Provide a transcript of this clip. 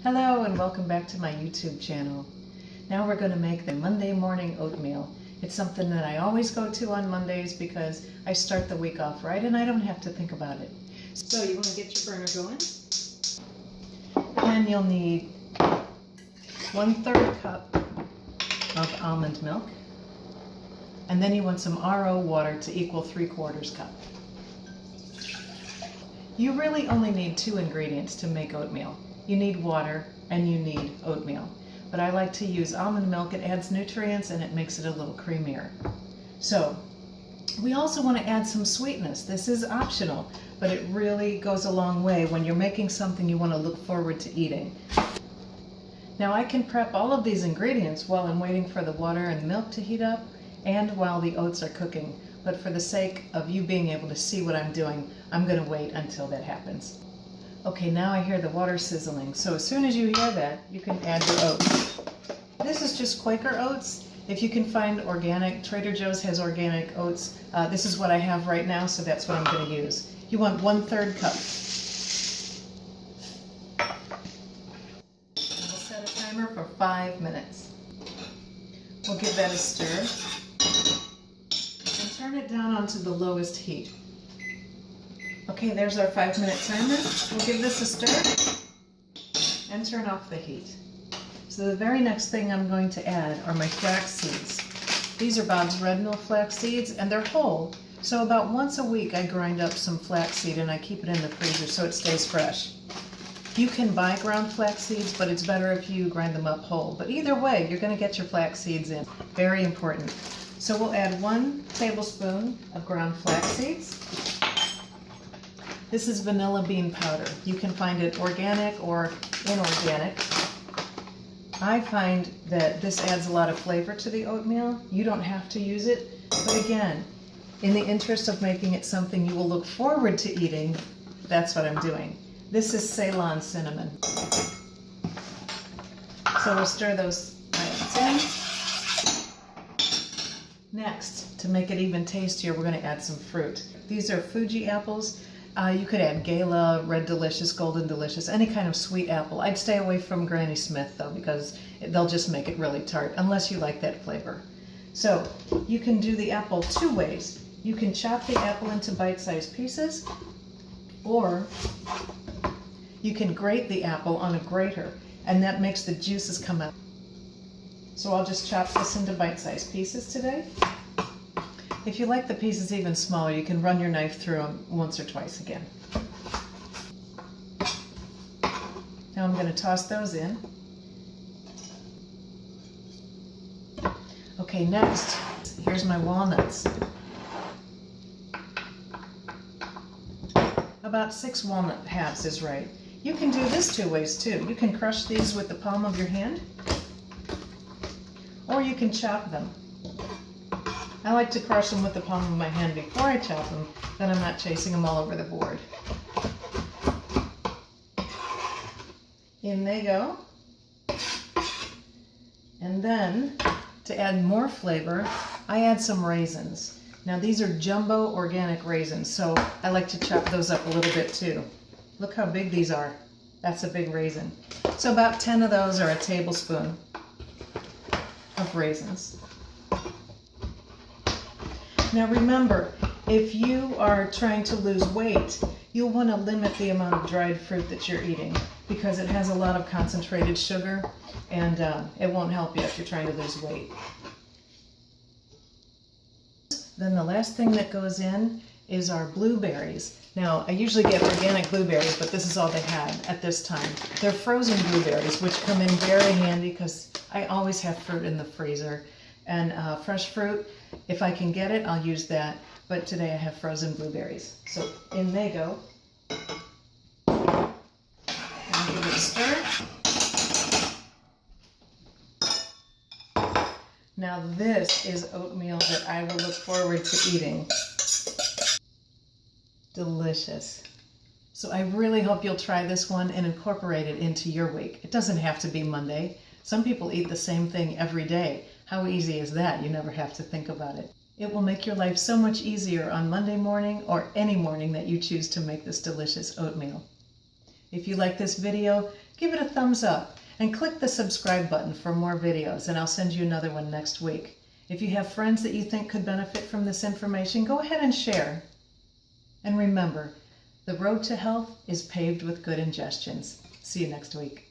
Hello and welcome back to my YouTube channel. Now we're going to make the Monday morning oatmeal. It's something that I always go to on Mondays because I start the week off right and I don't have to think about it. So you want to get your burner going. And you'll need 1/3 cup of almond milk. And then you want some RO water to equal 3/4 cup. You really only need 2 ingredients to make oatmeal. You need water and you need oatmeal. But I like to use almond milk. It adds nutrients and it makes it a little creamier. So we also want to add some sweetness. This is optional, but it really goes a long way when you're making something you want to look forward to eating. Now I can prep all of these ingredients while I'm waiting for the water and milk to heat up and while the oats are cooking. But for the sake of you being able to see what I'm doing, I'm going to wait until that happens. Okay, now I hear the water sizzling. So as soon as you hear that, you can add your oats. This is just Quaker oats. If you can find organic, Trader Joe's has organic oats. This is what I have right now, so that's what I'm going to use. You want 1/3 cup. And we'll set a timer for 5 minutes. We'll give that a stir. And turn it down onto the lowest heat. Okay, there's our 5-minute timer. We'll give this a stir and turn off the heat. So the very next thing I'm going to add are my flax seeds. These are Bob's Red Mill flax seeds and they're whole. So about once a week I grind up some flax seed and I keep it in the freezer so it stays fresh. You can buy ground flax seeds, but it's better if you grind them up whole. But either way, you're going to get your flax seeds in. Very important. So we'll add 1 tablespoon of ground flax seeds. This is vanilla bean powder. You can find it organic or inorganic. I find that this adds a lot of flavor to the oatmeal. You don't have to use it, but again, in the interest of making it something you will look forward to eating, that's what I'm doing. This is Ceylon cinnamon. So we'll stir those items in. Next, to make it even tastier, we're going to add some fruit. These are Fuji apples. You could add Gala, Red Delicious, Golden Delicious, any kind of sweet apple. I'd stay away from Granny Smith though, because they'll just make it really tart, unless you like that flavor. So you can do the apple 2 ways. You can chop the apple into bite-sized pieces, or you can grate the apple on a grater, and that makes the juices come out. So I'll just chop this into bite-sized pieces today. If you like the pieces even smaller, you can run your knife through them once or twice again. Now I'm going to toss those in. Okay, next, here's my walnuts. About 6 walnut halves is right. You can do this 2 ways too. You can crush these with the palm of your hand, or you can chop them. I like to crush them with the palm of my hand before I chop them, then I'm not chasing them all over the board. In they go. And then, to add more flavor, I add some raisins. Now these are jumbo organic raisins, so I like to chop those up a little bit too. Look how big these are. That's a big raisin. So about 10 of those are a tablespoon of raisins. Now remember, if you are trying to lose weight, you'll want to limit the amount of dried fruit that you're eating because it has a lot of concentrated sugar and it won't help you if you're trying to lose weight. Then the last thing that goes in is our blueberries. Now I usually get organic blueberries, but this is all they had at this time. They're frozen blueberries, which come in very handy because I always have fruit in the freezer. And fresh fruit, if I can get it, I'll use that. But today I have frozen blueberries. So in they go. And give it a stir. Now this is oatmeal that I will look forward to eating. Delicious. So I really hope you'll try this one and incorporate it into your week. It doesn't have to be Monday. Some people eat the same thing every day. How easy is that? You never have to think about it. It will make your life so much easier on Monday morning or any morning that you choose to make this delicious oatmeal. If you like this video, give it a thumbs up and click the subscribe button for more videos, and I'll send you another one next week. If you have friends that you think could benefit from this information, go ahead and share. And remember, the road to health is paved with good ingestions. See you next week.